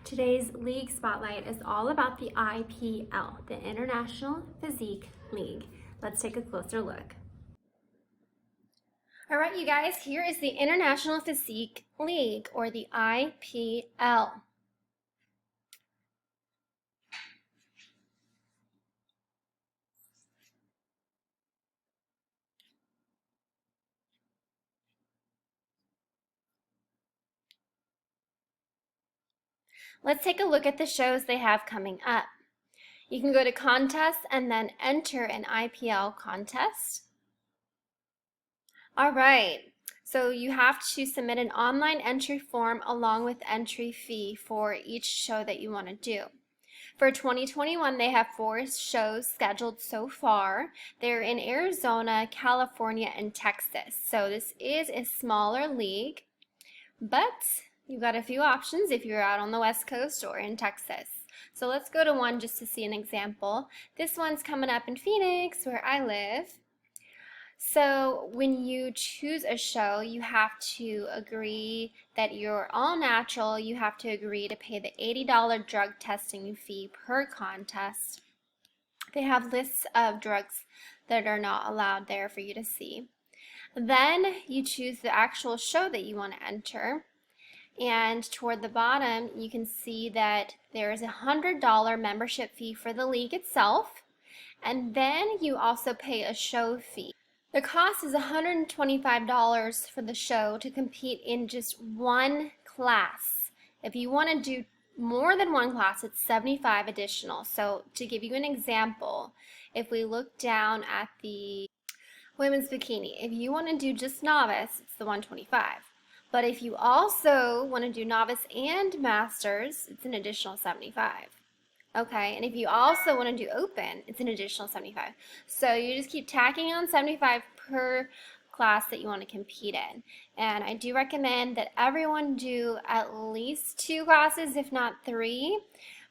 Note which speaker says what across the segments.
Speaker 1: Today's league spotlight is all about the IPL, the International Physique League. Let's take a closer look. All right, you guys, here is the International Physique League, or the IPL. Let's take a look at the shows they have coming up. You can go to contests and then enter an IPL contest. All right, so you have to submit an online entry form along with entry fee for each show that you want to do. For 2021, they have 4 shows scheduled so far. They're in Arizona, California, and Texas. So this is a smaller league, but you've got a few options if you're out on the West Coast or in Texas. So let's go to one just to see an example. This one's coming up in Phoenix, where I live. So when you choose a show, you have to agree that you're all natural. You have to agree to pay the $80 drug testing fee per contest. They have lists of drugs that are not allowed there for you to see. Then you choose the actual show that you want to enter. And toward the bottom, you can see that there is a $100 membership fee for the league itself. And then you also pay a show fee. The cost is $125 for the show to compete in just one class. If you want to do more than one class, it's $75 additional. So to give you an example, if we look down at the women's bikini, if you want to do just novice, it's the $125. But if you also want to do novice and masters, it's an additional $75. Okay, and if you also want to do open, it's an additional $75. So you just keep tacking on $75 per class that you want to compete in. And I do recommend that everyone do at least 2 classes, if not 3,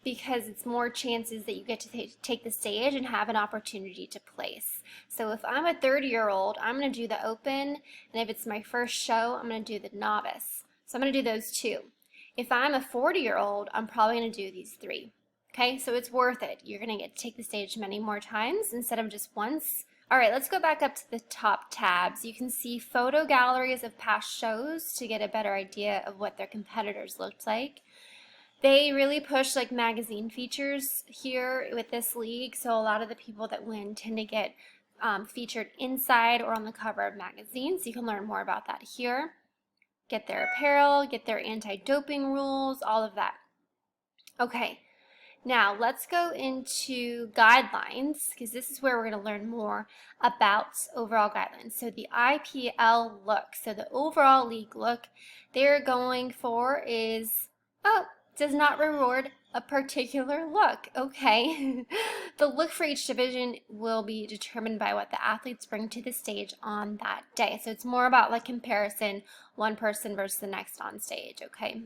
Speaker 1: because it's more chances that you get to take the stage and have an opportunity to place. So if I'm a 30-year-old, I'm going to do the open, and if it's my first show, I'm going to do the novice. So I'm going to do those 2. If I'm a 40-year-old, I'm probably going to do these 3. Okay, so it's worth it. You're going to get to take the stage many more times instead of just once. All right, let's go back up to the top tabs. You can see photo galleries of past shows to get a better idea of what their competitors looked like. They really push like magazine features here with this league, so a lot of the people that win tend to get featured inside or on the cover of magazines. You can learn more about that here. Get their apparel, get their anti-doping rules, all of that. Okay. Now, let's go into guidelines, because this is where we're going to learn more about overall guidelines. So the IPL Look, so the overall league look they're going for is, does not reward a particular look. Okay. The look for each division will be determined by what the athletes bring to the stage on that day. So it's more about like comparison, one person versus the next on stage, okay?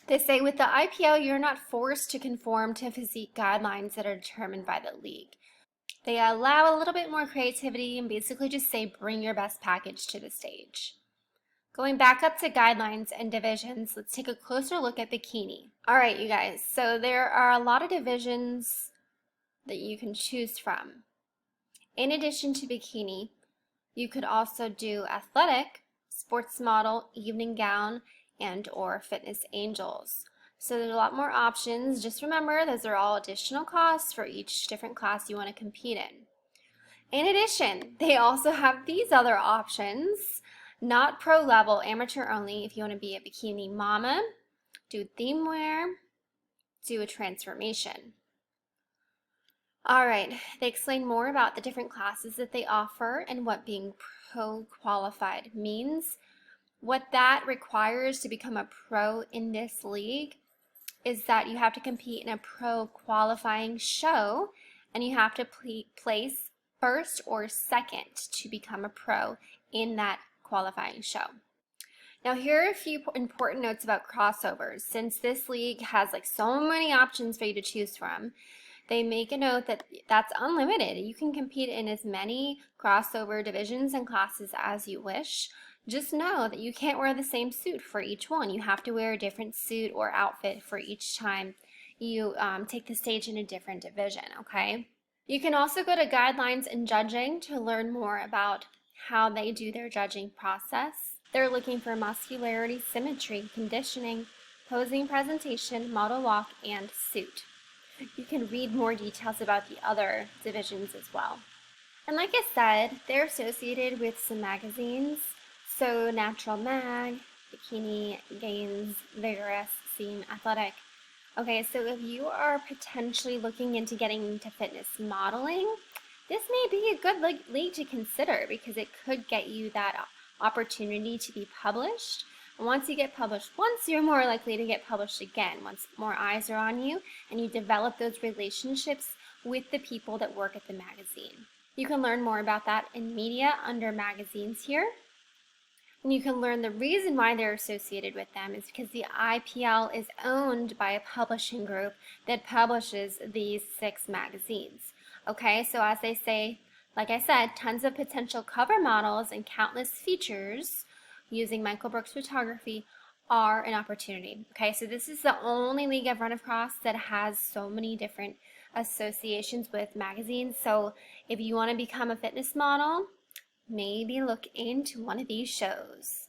Speaker 1: They say with the IPL, you're not forced to conform to physique guidelines that are determined by the league. They allow a little bit more creativity and basically just say bring your best package to the stage. Going back up to guidelines and divisions, let's take a closer look at bikini. All right, you guys, so there are a lot of divisions that you can choose from. In addition to bikini, you could also do athletic, sports model, evening gown, and or fitness angels. So there's a lot more options. Just remember, those are all additional costs for each different class you want to compete in. In addition, they also have these other options, not pro level, amateur only. If you want to be a bikini mama, do theme wear, do a transformation. All right, they explain more about the different classes that they offer and what being pro qualified means. What that requires to become a pro in this league is that you have to compete in a pro qualifying show, and you have to place first or second to become a pro in that qualifying show. Now here are a few important notes about crossovers. Since this league has like so many options for you to choose from, they make a note that that's unlimited. You can compete in as many crossover divisions and classes as you wish. Just know that you can't wear the same suit for each one. You have to wear a different suit or outfit for each time you take the stage in a different division, okay? You can also go to Guidelines in Judging to learn more about how they do their judging process. They're looking for muscularity, symmetry, conditioning, posing presentation, model walk, and suit. You can read more details about the other divisions as well. And like I said, they're associated with some magazines. So Natural Mag, Bikini, Gains, Vigorous, Seam, Athletic. Okay, so if you are potentially looking into getting into fitness modeling, this may be a good lead to consider because it could get you that opportunity to be published. And once you get published once, you're more likely to get published again once more eyes are on you and you develop those relationships with the people that work at the magazine. You can learn more about that in media under magazines here. And you can learn the reason why they're associated with them is because the IPL is owned by a publishing group that publishes these 6 magazines. Okay, so as they say, like I said, tons of potential cover models and countless features using Michael Brooks photography are an opportunity. Okay, so this is the only league I've run across that has so many different associations with magazines. So if you want to become a fitness model, maybe look into one of these shows.